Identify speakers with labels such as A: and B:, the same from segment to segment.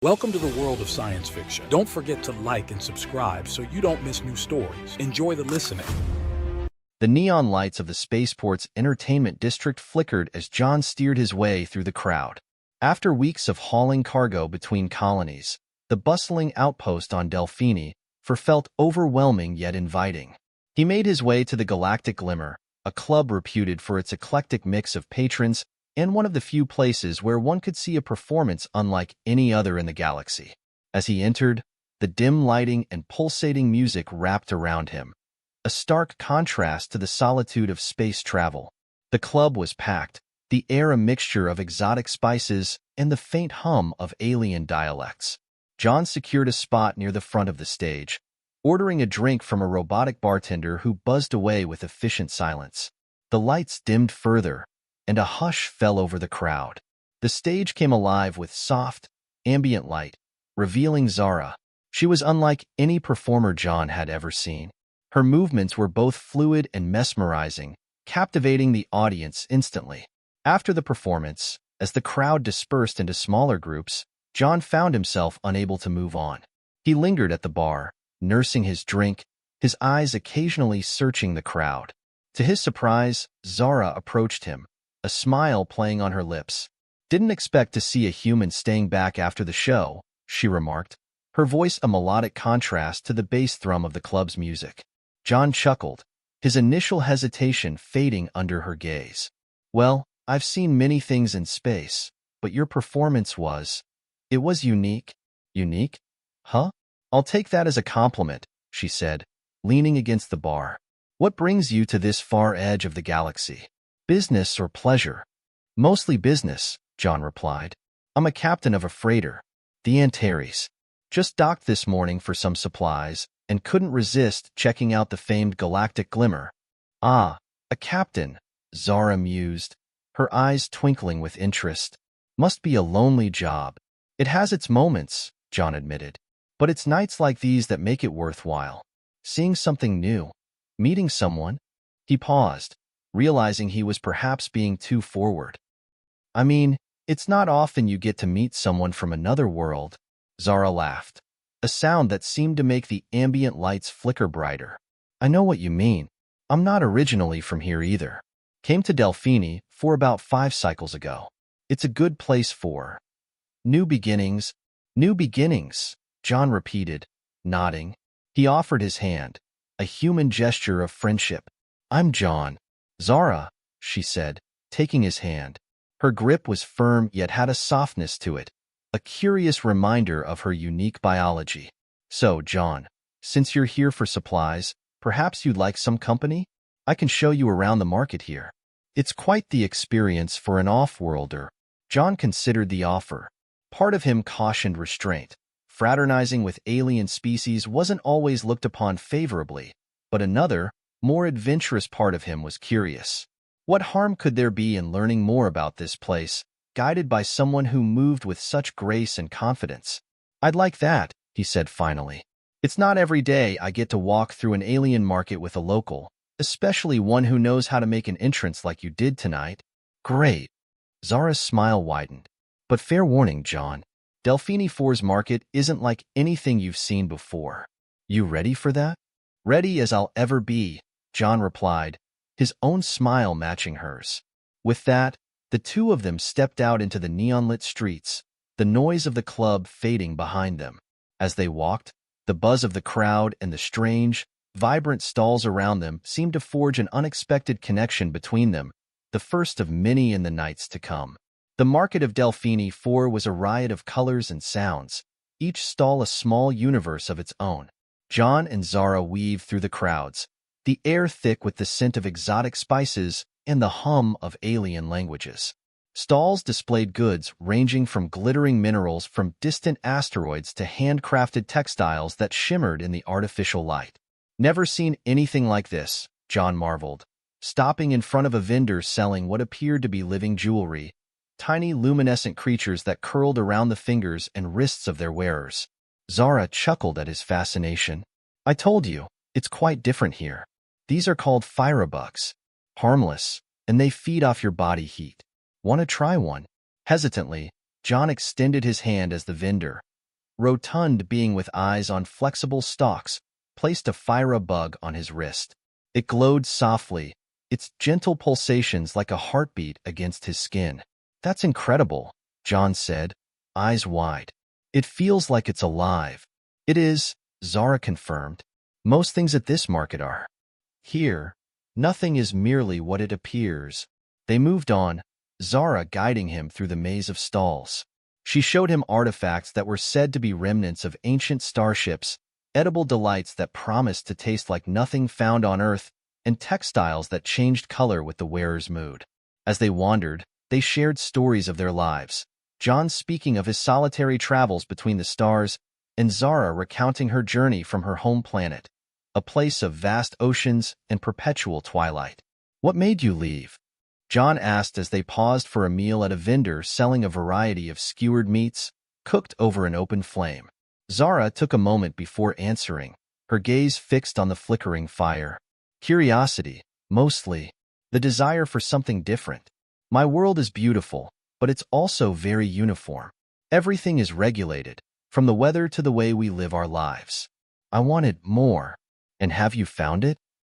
A: Welcome to the world of science fiction. Don't forget to like and subscribe so you don't miss new stories. Enjoy the listening.
B: The neon lights of the spaceport's entertainment district flickered as John steered his way through the crowd. After weeks of hauling cargo between colonies, the bustling outpost on Delphini felt overwhelming yet inviting. He made his way to the Galactic Glimmer, a club reputed for its eclectic mix of patrons and one of the few places where one could see a performance unlike any other in the galaxy. As he entered, the dim lighting and pulsating music wrapped around him, a stark contrast to the solitude of space travel. The club was packed, the air a mixture of exotic spices and the faint hum of alien dialects. John secured a spot near the front of the stage, ordering a drink from a robotic bartender who buzzed away with efficient silence. The lights dimmed further, and a hush fell over the crowd. The stage came alive with soft, ambient light, revealing Zara. She was unlike any performer John had ever seen. Her movements were both fluid and mesmerizing, captivating the audience instantly. After the performance, as the crowd dispersed into smaller groups, John found himself unable to move on. He lingered at the bar, nursing his drink, his eyes occasionally searching the crowd. To his surprise, Zara approached him, a smile playing on her lips. "Didn't expect to see a human staying back after the show," she remarked, her voice a melodic contrast to the bass thrum of the club's music. John chuckled, his initial hesitation fading under her gaze. "Well, I've seen many things in space, but your performance it was unique." "Unique? Huh? I'll take that as a compliment," she said, leaning against the bar. "What brings you to this far edge of the galaxy? Business or pleasure?" "Mostly business," John replied. "I'm a captain of a freighter, the Antares. Just docked this morning for some supplies and couldn't resist checking out the famed Galactic Glimmer." "Ah, a captain," Zara mused, her eyes twinkling with interest. "Must be a lonely job." "It has its moments," John admitted, "but it's nights like these that make it worthwhile. Seeing something new, meeting someone." He paused, realizing he was perhaps being too forward. "I mean, it's not often you get to meet someone from another world." Zara laughed, a sound that seemed to make the ambient lights flicker brighter. "I know what you mean. I'm not originally from here either. Came to Delphini for about 5 cycles ago. It's a good place for new beginnings." "New beginnings," John repeated, nodding. He offered his hand, a human gesture of friendship. "I'm John." "Zara," she said, taking his hand. Her grip was firm yet had a softness to it, a curious reminder of her unique biology. "So, John, since you're here for supplies, perhaps you'd like some company? I can show you around the market here. It's quite the experience for an off-worlder." John considered the offer. Part of him cautioned restraint. Fraternizing with alien species wasn't always looked upon favorably, but another, more adventurous part of him was curious. What harm could there be in learning more about this place, guided by someone who moved with such grace and confidence? "I'd like that," he said finally. "It's not every day I get to walk through an alien market with a local, especially one who knows how to make an entrance like you did tonight." "Great." Zara's smile widened. "But fair warning, John. Delphini 4's market isn't like anything you've seen before. You ready for that?" "Ready as I'll ever be," John replied, his own smile matching hers. With that, the two of them stepped out into the neon-lit streets, the noise of the club fading behind them. As they walked, the buzz of the crowd and the strange, vibrant stalls around them seemed to forge an unexpected connection between them, the first of many in the nights to come. The market of Delphini 4 was a riot of colors and sounds, each stall a small universe of its own. John and Zara weaved through the crowds, the air thick with the scent of exotic spices and the hum of alien languages. Stalls displayed goods ranging from glittering minerals from distant asteroids to handcrafted textiles that shimmered in the artificial light. "Never seen anything like this," John marveled, stopping in front of a vendor selling what appeared to be living jewelry, tiny luminescent creatures that curled around the fingers and wrists of their wearers. Zara chuckled at his fascination. "I told you, it's quite different here. These are called firebugs. Harmless, and they feed off your body heat. Want to try one?" Hesitantly, John extended his hand as the vendor, rotund being with eyes on flexible stalks, placed a Phyra bug on his wrist. It glowed softly, its gentle pulsations like a heartbeat against his skin. "That's incredible," John said, eyes wide. "It feels like it's alive." "It is," Zara confirmed. "Most things at this market are. Here, nothing is merely what it appears." They moved on, Zara guiding him through the maze of stalls. She showed him artifacts that were said to be remnants of ancient starships, edible delights that promised to taste like nothing found on Earth, and textiles that changed color with the wearer's mood. As they wandered, they shared stories of their lives, John speaking of his solitary travels between the stars, and Zara recounting her journey from her home planet, a place of vast oceans and perpetual twilight. "What made you leave?" John asked as they paused for a meal at a vendor selling a variety of skewered meats, cooked over an open flame. Zara took a moment before answering, her gaze fixed on the flickering fire. "Curiosity, mostly. The desire for something different. My world is beautiful, but it's also very uniform. Everything is regulated, from the weather to the way we live our lives. I wanted more." "And have you found it?"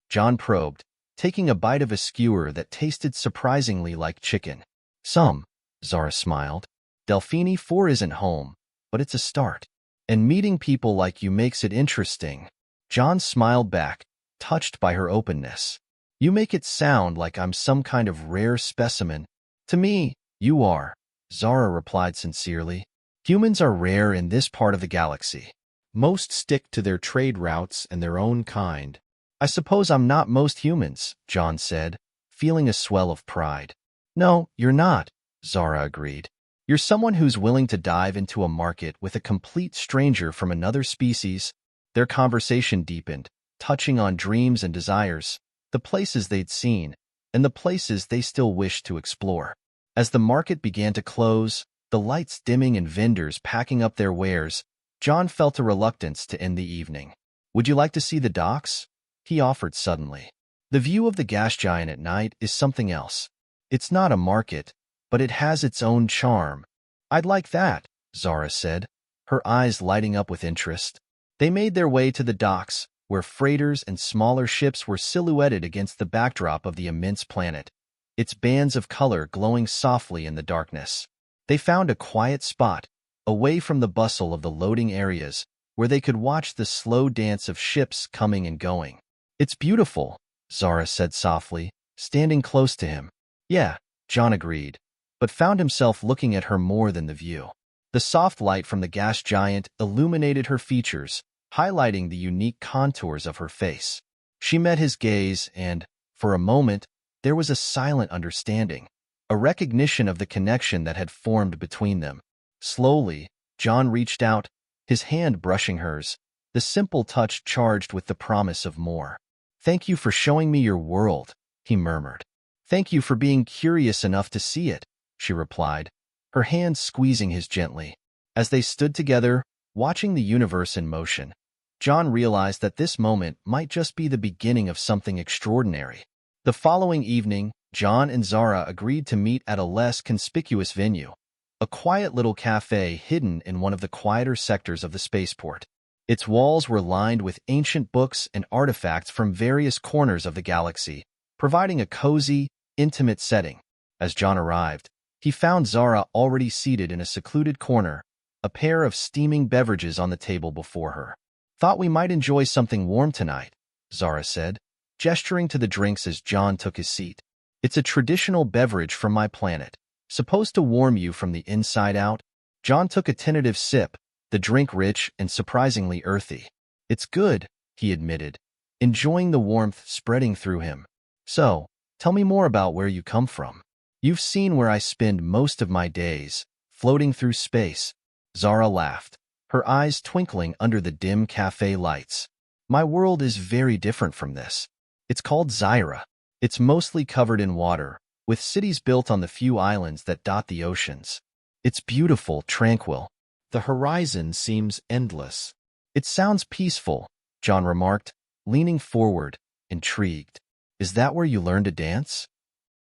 B: John probed, taking a bite of a skewer that tasted surprisingly like chicken. "Some," Zara smiled. "Delphini 4 isn't home, but it's a start. And meeting people like you makes it interesting." John smiled back, touched by her openness. "You make it sound like I'm some kind of rare specimen." "To me, you are," Zara replied sincerely. "Humans are rare in this part of the galaxy. Most stick to their trade routes and their own kind." "I suppose I'm not most humans," John said, feeling a swell of pride. "No, you're not," Zara agreed. "You're someone who's willing to dive into a market with a complete stranger from another species." Their conversation deepened, touching on dreams and desires, the places they'd seen, and the places they still wished to explore. As the market began to close, the lights dimming and vendors packing up their wares, John felt a reluctance to end the evening. "Would you like to see the docks?" he offered suddenly. "The view of the gas giant at night is something else. It's not a market, but it has its own charm." "I'd like that," Zara said, her eyes lighting up with interest. They made their way to the docks, where freighters and smaller ships were silhouetted against the backdrop of the immense planet, its bands of color glowing softly in the darkness. They found a quiet spot, away from the bustle of the loading areas, where they could watch the slow dance of ships coming and going. "It's beautiful," Zara said softly, standing close to him. "Yeah," John agreed, but found himself looking at her more than the view. The soft light from the gas giant illuminated her features, highlighting the unique contours of her face. She met his gaze and, for a moment, there was a silent understanding, a recognition of the connection that had formed between them. Slowly, John reached out, his hand brushing hers, the simple touch charged with the promise of more. "Thank you for showing me your world," he murmured. "Thank you for being curious enough to see it," she replied, her hand squeezing his gently. As they stood together, watching the universe in motion, John realized that this moment might just be the beginning of something extraordinary. The following evening, John and Zara agreed to meet at a less conspicuous venue, a quiet little cafe hidden in one of the quieter sectors of the spaceport. Its walls were lined with ancient books and artifacts from various corners of the galaxy, providing a cozy, intimate setting. As John arrived, he found Zara already seated in a secluded corner, a pair of steaming beverages on the table before her. "Thought we might enjoy something warm tonight," Zara said, gesturing to the drinks as John took his seat. "It's a traditional beverage from my planet, supposed to warm you from the inside out." John took a tentative sip, the drink rich and surprisingly earthy. "It's good," he admitted, enjoying the warmth spreading through him. "So, tell me more about where you come from." "You've seen where I spend most of my days, floating through space." Zara laughed, her eyes twinkling under the dim cafe lights. "My world is very different from this. It's called Zyra. It's mostly covered in water, with cities built on the few islands that dot the oceans. It's beautiful, tranquil. The horizon seems endless." "It sounds peaceful," John remarked, leaning forward, intrigued. "Is that where you learn to dance?"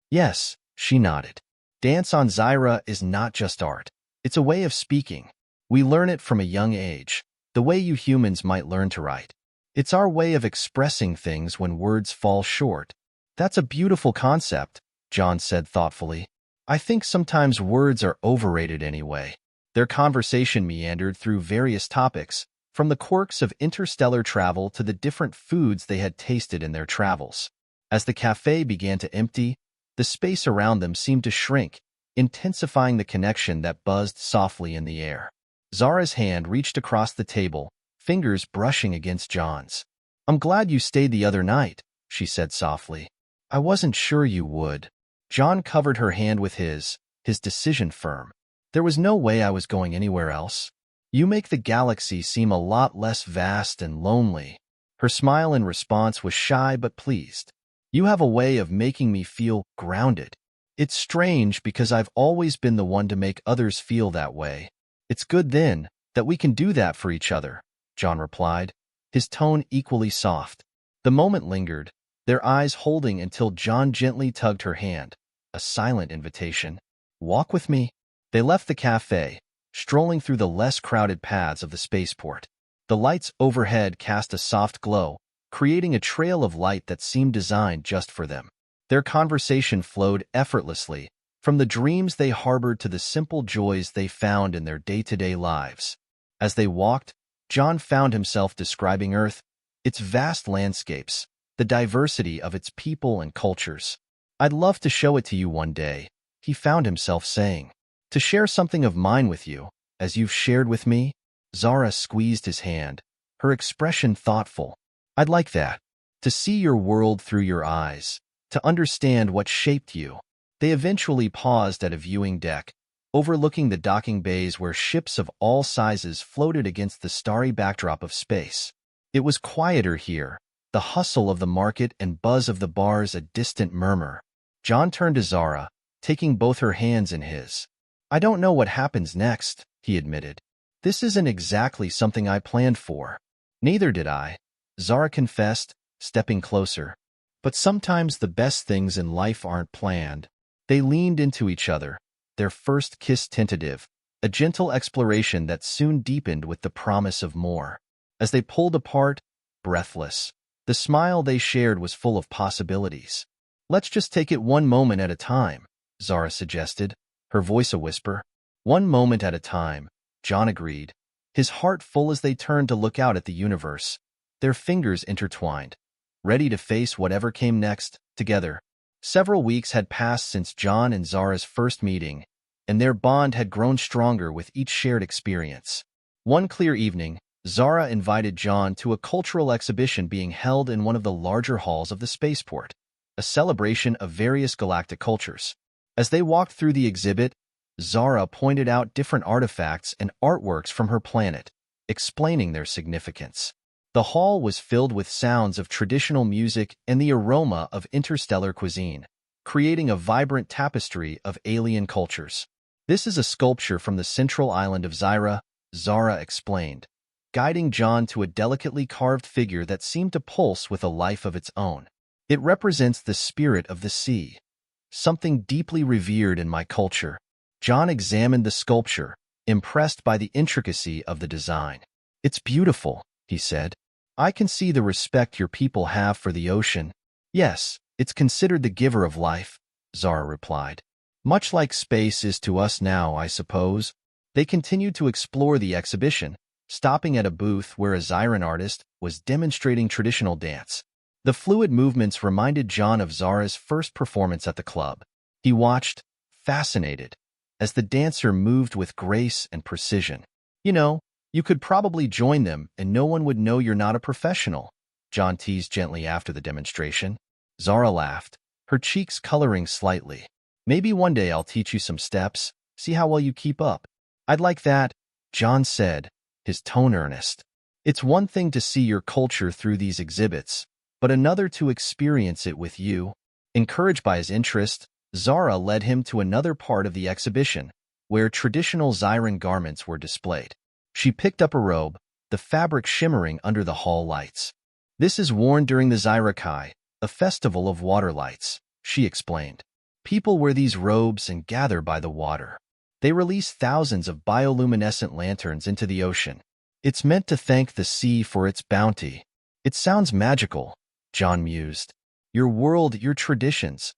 B: "Yes," she nodded. "Dance on Zyra is not just art. It's a way of speaking. We learn it from a young age, the way you humans might learn to write. It's our way of expressing things when words fall short. That's a beautiful concept, John said thoughtfully. I think sometimes words are overrated anyway. Their conversation meandered through various topics, from the quirks of interstellar travel to the different foods they had tasted in their travels. As the cafe began to empty, the space around them seemed to shrink, intensifying the connection that buzzed softly in the air. Zara's hand reached across the table, fingers brushing against John's. "I'm glad you stayed the other night," she said softly. "I wasn't sure you would." John covered her hand with his decision firm. "There was no way I was going anywhere else. You make the galaxy seem a lot less vast and lonely." Her smile in response was shy but pleased. "You have a way of making me feel grounded." "It's strange because I've always been the one to make others feel that way." "It's good then that we can do that for each other," John replied, his tone equally soft. The moment lingered, their eyes holding until John gently tugged her hand, a silent invitation. "Walk with me." They left the cafe, strolling through the less crowded paths of the spaceport. The lights overhead cast a soft glow, creating a trail of light that seemed designed just for them. Their conversation flowed effortlessly, from the dreams they harbored to the simple joys they found in their day-to-day lives. As they walked, John found himself describing Earth, its vast landscapes, the diversity of its people and cultures. "I'd love to show it to you one day," he found himself saying. "To share something of mine with you, as you've shared with me." Zara squeezed his hand, her expression thoughtful. "I'd like that. To see your world through your eyes, to understand what shaped you." They eventually paused at a viewing deck, overlooking the docking bays where ships of all sizes floated against the starry backdrop of space. It was quieter here, the hustle of the market and buzz of the bars a distant murmur. John turned to Zara, taking both her hands in his. "I don't know what happens next," he admitted. "This isn't exactly something I planned for." "Neither did I," Zara confessed, stepping closer. "But sometimes the best things in life aren't planned." They leaned into each other, their first kiss tentative, a gentle exploration that soon deepened with the promise of more. As they pulled apart, breathless, the smile they shared was full of possibilities. "Let's just take it one moment at a time," Zara suggested, her voice a whisper. "One moment at a time," John agreed, his heart full as they turned to look out at the universe, their fingers intertwined, ready to face whatever came next, together. Several weeks had passed since John and Zara's first meeting, and their bond had grown stronger with each shared experience. One clear evening, Zara invited John to a cultural exhibition being held in one of the larger halls of the spaceport, a celebration of various galactic cultures. As they walked through the exhibit, Zara pointed out different artifacts and artworks from her planet, explaining their significance. The hall was filled with sounds of traditional music and the aroma of interstellar cuisine, creating a vibrant tapestry of alien cultures. "This is a sculpture from the central island of Zyra," Zara explained, guiding John to a delicately carved figure that seemed to pulse with a life of its own. "It represents the spirit of the sea, something deeply revered in my culture." John examined the sculpture, impressed by the intricacy of the design. "It's beautiful," he said. "I can see the respect your people have for the ocean." "Yes, it's considered the giver of life," Zara replied. "Much like space is to us now, I suppose." They continued to explore the exhibition, stopping at a booth where a Zyran artist was demonstrating traditional dance. The fluid movements reminded John of Zara's first performance at the club. He watched, fascinated, as the dancer moved with grace and precision. "You know, you could probably join them and no one would know you're not a professional," John teased gently after the demonstration. Zara laughed, her cheeks coloring slightly. "Maybe one day I'll teach you some steps, see how well you keep up." "I'd like that," John said, his tone earnest. "It's one thing to see your culture through these exhibits, but another to experience it with you." Encouraged by his interest, Zara led him to another part of the exhibition, where traditional Zyran garments were displayed. She picked up a robe, the fabric shimmering under the hall lights. "This is worn during the Zyrakai, a festival of water lights," she explained. "People wear these robes and gather by the water." They release thousands of bioluminescent lanterns into the ocean. It's meant to thank the sea for its bounty. It sounds magical, John mused. Your world, your traditions,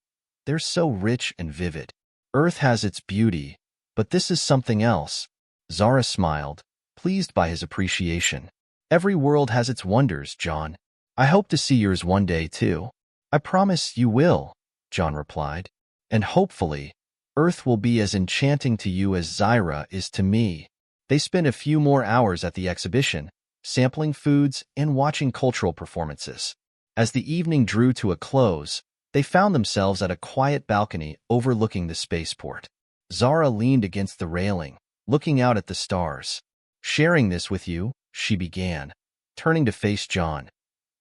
B: they're so rich and vivid. Earth has its beauty, but this is something else. Zara smiled, pleased by his appreciation. Every world has its wonders, John. I hope to see yours one day, too. I promise you will, John replied. And hopefully, Earth will be as enchanting to you as Zara is to me. They spent a few more hours at the exhibition, sampling foods and watching cultural performances. As the evening drew to a close, they found themselves at a quiet balcony overlooking the spaceport. Zara leaned against the railing, looking out at the stars. Sharing this with you, she began, turning to face John.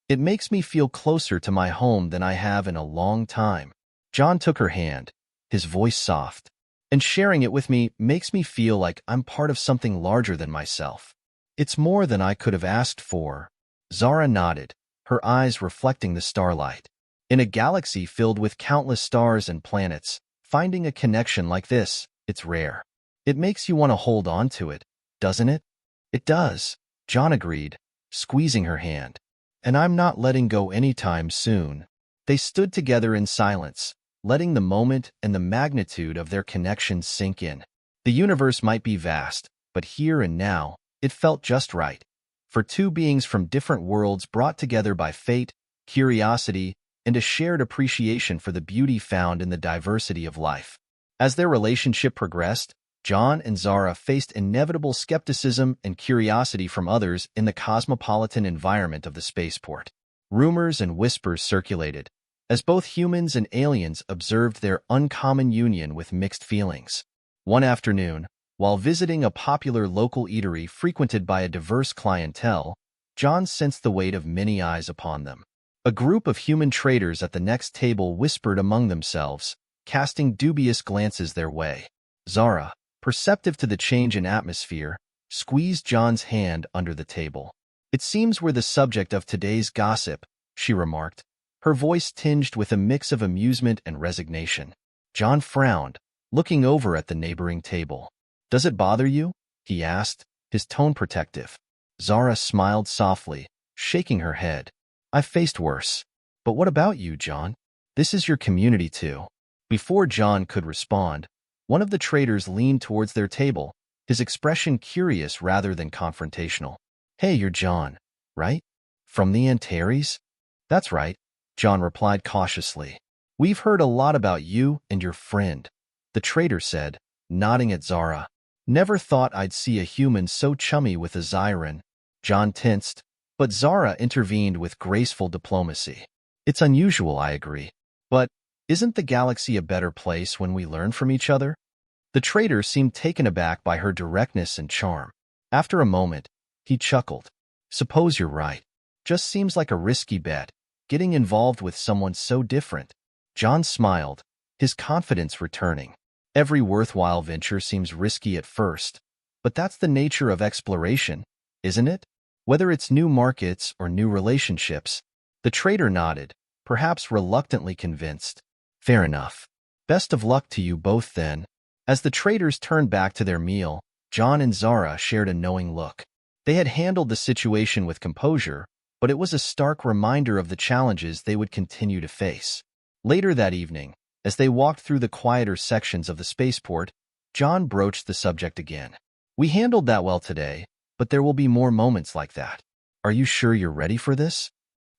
B: It makes me feel closer to my home than I have in a long time. John took her hand, his voice soft. And sharing it with me makes me feel like I'm part of something larger than myself. It's more than I could have asked for. Zara nodded, her eyes reflecting the starlight. In a galaxy filled with countless stars and planets, finding a connection like this, it's rare. It makes you want to hold on to it, doesn't it? It does, John agreed, squeezing her hand. And I'm not letting go anytime soon. They stood together in silence, letting the moment and the magnitude of their connection sink in. The universe might be vast, but here and now, it felt just right. For two beings from different worlds brought together by fate, curiosity, and a shared appreciation for the beauty found in the diversity of life. As their relationship progressed, John and Zara faced inevitable skepticism and curiosity from others in the cosmopolitan environment of the spaceport. Rumors and whispers circulated, as both humans and aliens observed their uncommon union with mixed feelings. One afternoon, while visiting a popular local eatery frequented by a diverse clientele, John sensed the weight of many eyes upon them. A group of human traders at the next table whispered among themselves, casting dubious glances their way. Zara, perceptive to the change in atmosphere, squeezed John's hand under the table. "It seems we're the subject of today's gossip," she remarked, her voice tinged with a mix of amusement and resignation. John frowned, looking over at the neighboring table. "Does it bother you?" he asked, his tone protective. Zara smiled softly, shaking her head. "I've faced worse. But what about you, John? This is your community too." Before John could respond, one of the traders leaned towards their table, his expression curious rather than confrontational. "Hey, you're John, right? From the Antares?" "That's right," John replied cautiously. "We've heard a lot about you and your friend," the trader said, nodding at Zara. "Never thought I'd see a human so chummy with a Zyran." John tensed, but Zara intervened with graceful diplomacy. "It's unusual, I agree. But isn't the galaxy a better place when we learn from each other?" The trader seemed taken aback by her directness and charm. After a moment, he chuckled. "Suppose you're right. Just seems like a risky bet, getting involved with someone so different." John smiled, his confidence returning. Every worthwhile venture seems risky at first, but that's the nature of exploration, isn't it? Whether it's new markets or new relationships. The trader nodded, perhaps reluctantly convinced. "Fair enough. Best of luck to you both then." As the traders turned back to their meal, John and Zara shared a knowing look. They had handled the situation with composure, but it was a stark reminder of the challenges they would continue to face. Later that evening, as they walked through the quieter sections of the spaceport, John broached the subject again. "We handled that well today, but there will be more moments like that. Are you sure you're ready for this?"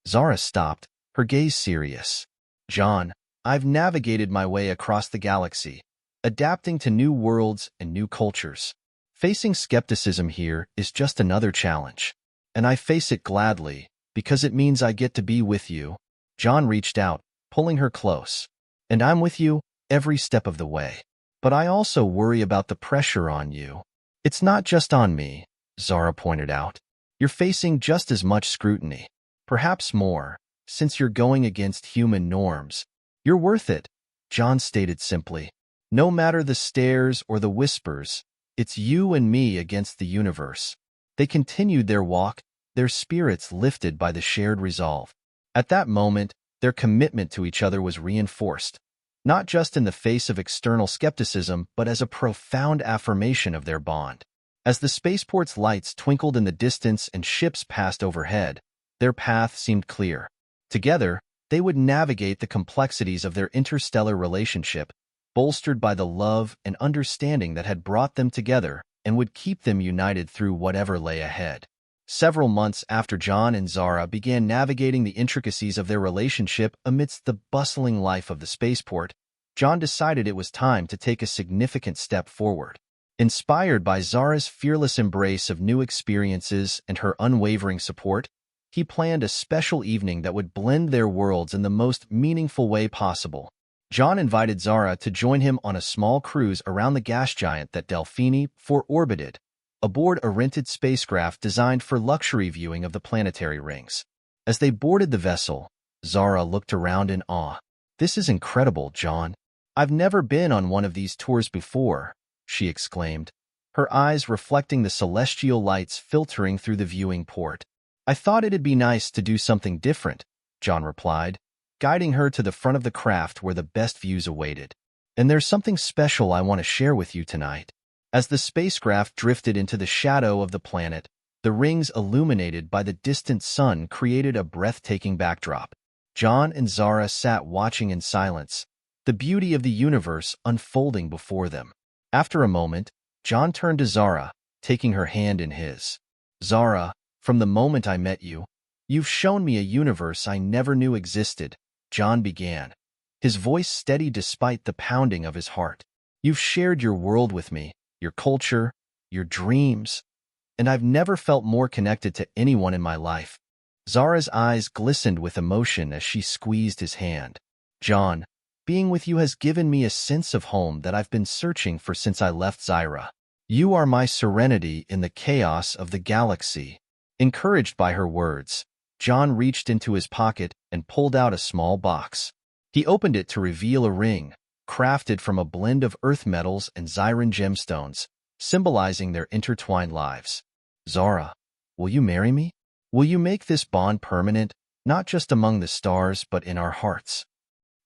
B: Zara stopped, her gaze serious. "John, I've navigated my way across the galaxy, adapting to new worlds and new cultures. Facing skepticism here is just another challenge. And I face it gladly, because it means I get to be with you." John reached out, pulling her close. "And I'm with you every step of the way. But I also worry about the pressure on you." "It's not just on me," Zara pointed out. "You're facing just as much scrutiny. Perhaps more, since you're going against human norms." "You're worth it," John stated simply. "No matter the stares or the whispers, it's you and me against the universe." They continued their walk, their spirits lifted by the shared resolve. At that moment, their commitment to each other was reinforced. not just in the face of external skepticism, but as a profound affirmation of their bond. As the spaceport's lights twinkled in the distance and ships passed overhead, their path seemed clear. Together, they would navigate the complexities of their interstellar relationship, bolstered by the love and understanding that had brought them together and would keep them united through whatever lay ahead. Several months after John and Zara began navigating the intricacies of their relationship amidst the bustling life of the spaceport, John decided it was time to take a significant step forward. Inspired by Zara's fearless embrace of new experiences and her unwavering support, he planned a special evening that would blend their worlds in the most meaningful way possible. John invited Zara to join him on a small cruise around the gas giant that Delphini orbited, aboard a rented spacecraft designed for luxury viewing of the planetary rings. As they boarded the vessel, Zara looked around in awe. "This is incredible, John. I've never been on one of these tours before," she exclaimed, her eyes reflecting the celestial lights filtering through the viewing port. "I thought it'd be nice to do something different," John replied, guiding her to the front of the craft where the best views awaited. "And there's something special I want to share with you tonight." As the spacecraft drifted into the shadow of the planet, the rings illuminated by the distant sun created a breathtaking backdrop. John and Zara sat watching in silence, the beauty of the universe unfolding before them. After a moment, John turned to Zara, taking her hand in his. "Zara, from the moment I met you, you've shown me a universe I never knew existed," John began, his voice steady despite the pounding of his heart. "You've shared your world with me, your culture, your dreams, and I've never felt more connected to anyone in my life." Zara's eyes glistened with emotion as she squeezed his hand. "John, being with you has given me a sense of home that I've been searching for since I left Zyra. You are my serenity in the chaos of the galaxy." Encouraged by her words, John reached into his pocket and pulled out a small box. He opened it to reveal a ring, crafted from a blend of earth metals and Zyran gemstones, symbolizing their intertwined lives. "Zara, will you marry me? Will you make this bond permanent, not just among the stars but in our hearts?"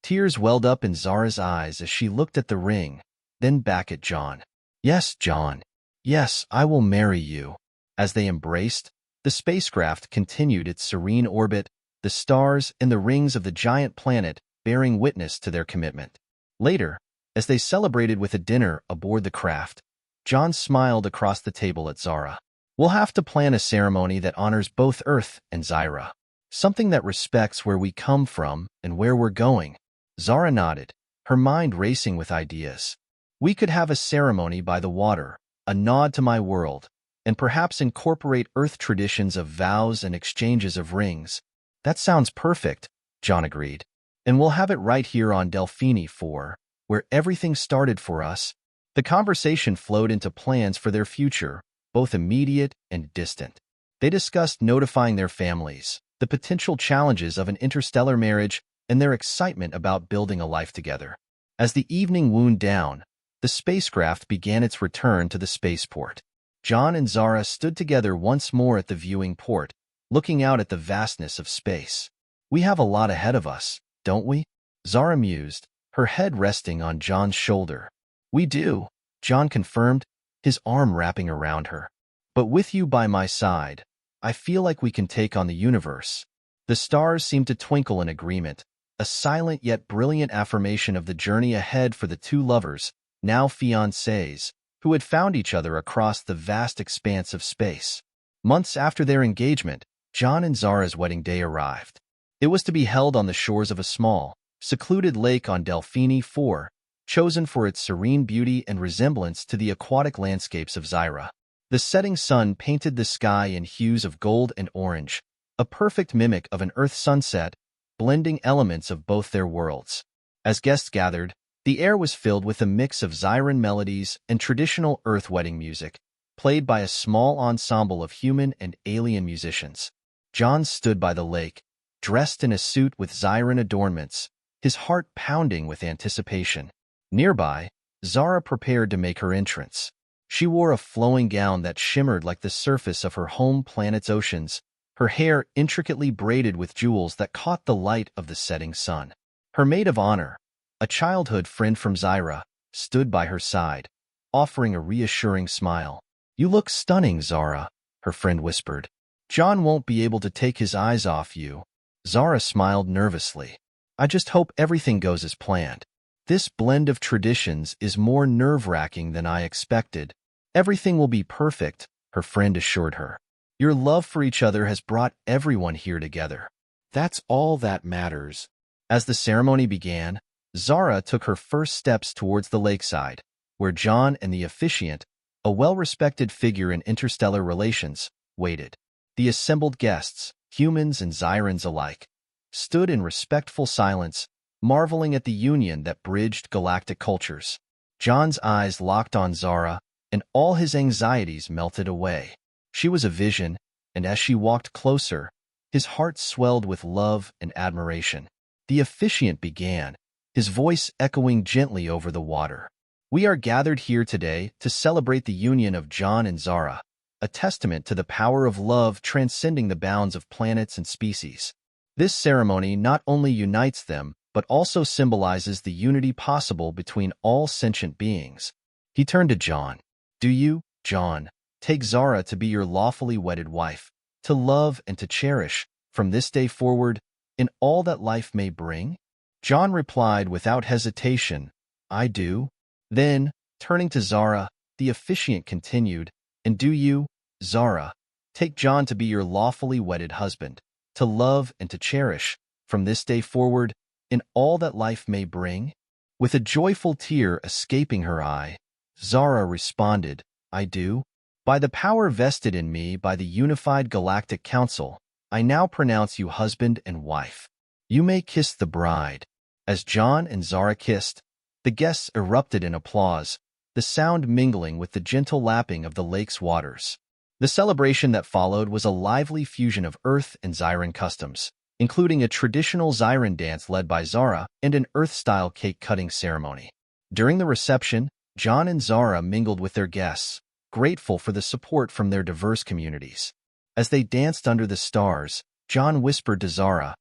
B: Tears welled up in Zara's eyes as she looked at the ring, then back at John. "Yes, John. Yes, I will marry you." As they embraced, the spacecraft continued its serene orbit, the stars and the rings of the giant planet bearing witness to their commitment. Later, as they celebrated with a dinner aboard the craft, John smiled across the table at Zara. "We'll have to plan a ceremony that honors both Earth and Zyra. Something that respects where we come from and where we're going." Zara nodded, her mind racing with ideas. "We could have a ceremony by the water, a nod to my world, and perhaps incorporate Earth traditions of vows and exchanges of rings." "That sounds perfect," John agreed. "And we'll have it right here on Delphini 4, where everything started for us." The conversation flowed into plans for their future, both immediate and distant. They discussed notifying their families, the potential challenges of an interstellar marriage, and their excitement about building a life together. As the evening wound down, the spacecraft began its return to the spaceport. John and Zara stood together once more at the viewing port, looking out at the vastness of space. "We have a lot ahead of us, don't we?" Zara mused, her head resting on John's shoulder. "We do," John confirmed, his arm wrapping around her. "But with you by my side, I feel like we can take on the universe." The stars seemed to twinkle in agreement, a silent yet brilliant affirmation of the journey ahead for the two lovers, now fiancés, who had found each other across the vast expanse of space. Months after their engagement, John and Zara's wedding day arrived. It was to be held on the shores of a small, secluded lake on Delphini 4, chosen for its serene beauty and resemblance to the aquatic landscapes of Zyra. The setting sun painted the sky in hues of gold and orange, a perfect mimic of an Earth sunset, blending elements of both their worlds. As guests gathered, the air was filled with a mix of Zyran melodies and traditional Earth wedding music, played by a small ensemble of human and alien musicians. John stood by the lake, dressed in a suit with Zyran adornments, his heart pounding with anticipation. Nearby, Zara prepared to make her entrance. She wore a flowing gown that shimmered like the surface of her home planet's oceans, her hair intricately braided with jewels that caught the light of the setting sun. Her maid of honor, A childhood friend from Zyra stood by her side, offering a reassuring smile. "You look stunning, Zara," her friend whispered. "John won't be able to take his eyes off you." Zara smiled nervously. "I just hope everything goes as planned. This blend of traditions is more nerve-wracking than I expected." "Everything will be perfect," her friend assured her. "Your love for each other has brought everyone here together. That's all that matters." As the ceremony began, Zara took her first steps towards the lakeside, where John and the officiant, a well-respected figure in interstellar relations, waited. The assembled guests, humans and Zyrans alike, stood in respectful silence, marveling at the union that bridged galactic cultures. John's eyes locked on Zara, and all his anxieties melted away. She was a vision, and as she walked closer, his heart swelled with love and admiration. The officiant began, his voice echoing gently over the water. "We are gathered here today to celebrate the union of John and Zara, a testament to the power of love transcending the bounds of planets and species. This ceremony not only unites them, but also symbolizes the unity possible between all sentient beings." He turned to John. "Do you, John, take Zara to be your lawfully wedded wife, to love and to cherish, from this day forward, in all that life may bring?" John replied without hesitation, "I do." Then, turning to Zara, the officiant continued, "And do you, Zara, take John to be your lawfully wedded husband, to love and to cherish, from this day forward, in all that life may bring?" With a joyful tear escaping her eye, Zara responded, "I do. By the power vested in me by the Unified Galactic Council, I now pronounce you husband and wife. You may kiss the bride." As John and Zara kissed, the guests erupted in applause, the sound mingling with the gentle lapping of the lake's waters. The celebration that followed was a lively fusion of Earth and Zyran customs, including a traditional Zyran dance led by Zara and an Earth-style cake-cutting ceremony. During the reception, John and Zara mingled with their guests, grateful for the support from their diverse communities. As they danced under the stars, John whispered to Zara,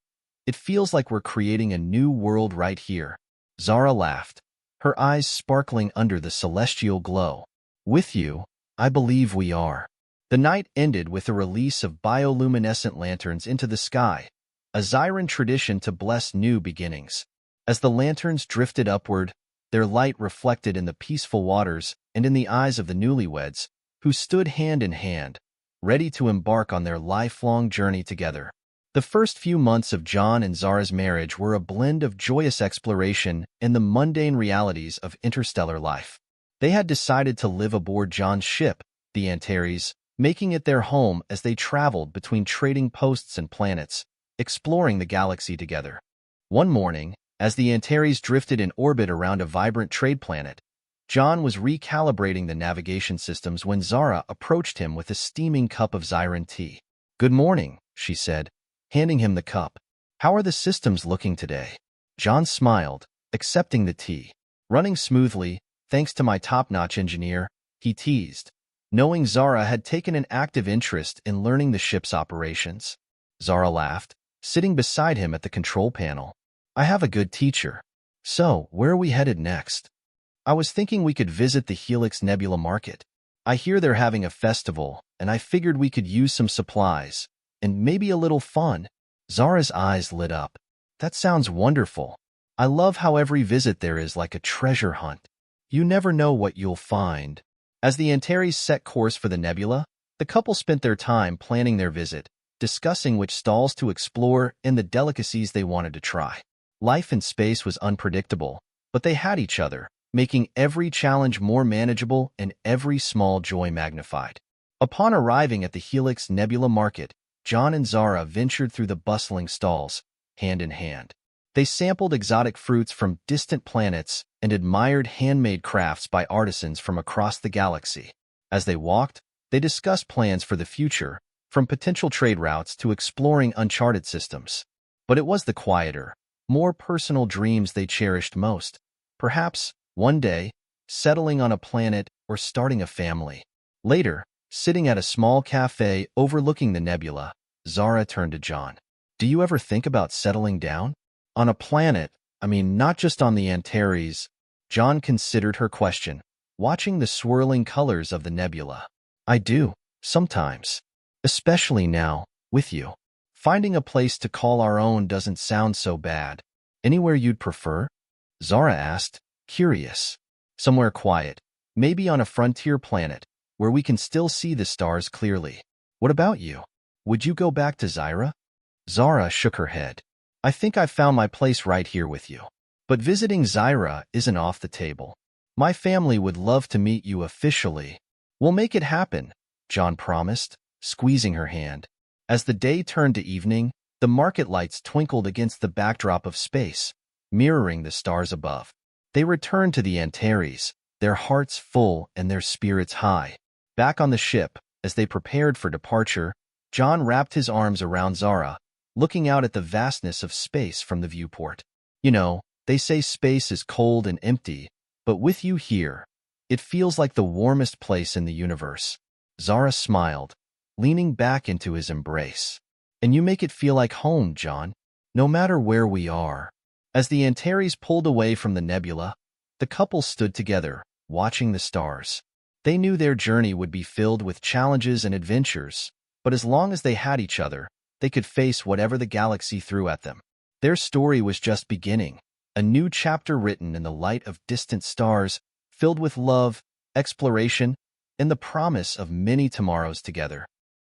B: "It feels like we're creating a new world right here." Zara laughed, her eyes sparkling under the celestial glow. "With you, I believe we are." The night ended with a release of bioluminescent lanterns into the sky, a Zyran tradition to bless new beginnings. As the lanterns drifted upward, their light reflected in the peaceful waters and in the eyes of the newlyweds, who stood hand in hand, ready to embark on their lifelong journey together. The first few months of John and Zara's marriage were a blend of joyous exploration and the mundane realities of interstellar life. They had decided to live aboard John's ship, the Antares, making it their home as they traveled between trading posts and planets, exploring the galaxy together. One morning, as the Antares drifted in orbit around a vibrant trade planet, John was recalibrating the navigation systems when Zara approached him with a steaming cup of Zyran tea. "Good morning," she said, handing him the cup. "How are the systems looking today?" John smiled, accepting the tea. "Running smoothly, thanks to my top-notch engineer," he teased, knowing Zara had taken an active interest in learning the ship's operations. Zara laughed, sitting beside him at the control panel. "I have a good teacher. So, where are we headed next?" "I was thinking we could visit the Helix Nebula Market. I hear they're having a festival, and I figured we could use some supplies, and maybe a little fun." Zara's eyes lit up. "That sounds wonderful. I love how every visit there is like a treasure hunt. You never know what you'll find." As the Antares set course for the nebula, the couple spent their time planning their visit, discussing which stalls to explore and the delicacies they wanted to try. Life in space was unpredictable, but they had each other, making every challenge more manageable and every small joy magnified. Upon arriving at the Helix Nebula Market, John and Zara ventured through the bustling stalls, hand in hand. They sampled exotic fruits from distant planets and admired handmade crafts by artisans from across the galaxy. As they walked, they discussed plans for the future, from potential trade routes to exploring uncharted systems. But it was the quieter, more personal dreams they cherished most. Perhaps, one day, settling on a planet or starting a family. Later, sitting at a small cafe overlooking the nebula, Zara turned to John. "Do you ever think about settling down? On a planet, Not just on the Antares. John considered her question, watching the swirling colors of the nebula. I do, sometimes. Especially now, with you. Finding a place to call our own doesn't sound so bad. Anywhere you'd prefer? Zara asked, curious. Somewhere quiet, maybe on a frontier planet, where we can still see the stars clearly. What about you? Would you go back to Zyra? Zara shook her head. I think I've found my place right here with you. But visiting Zyra isn't off the table. My family would love to meet you officially. We'll make it happen, John promised, squeezing her hand. As the day turned to evening, the market lights twinkled against the backdrop of space, mirroring the stars above. They returned to the Antares, their hearts full and their spirits high. Back on the ship, as they prepared for departure, John wrapped his arms around Zara, looking out at the vastness of space from the viewport. You know, they say space is cold and empty, but with you here, it feels like the warmest place in the universe. Zara smiled, leaning back into his embrace. And you make it feel like home, John, no matter where we are. As the Antares pulled away from the nebula, the couple stood together, watching the stars. They knew their journey would be filled with challenges and adventures, but as long as they had each other, they could face whatever the galaxy threw at them. Their story was just beginning, a new chapter written in the light of distant stars, filled with love, exploration, and the promise of many tomorrows together.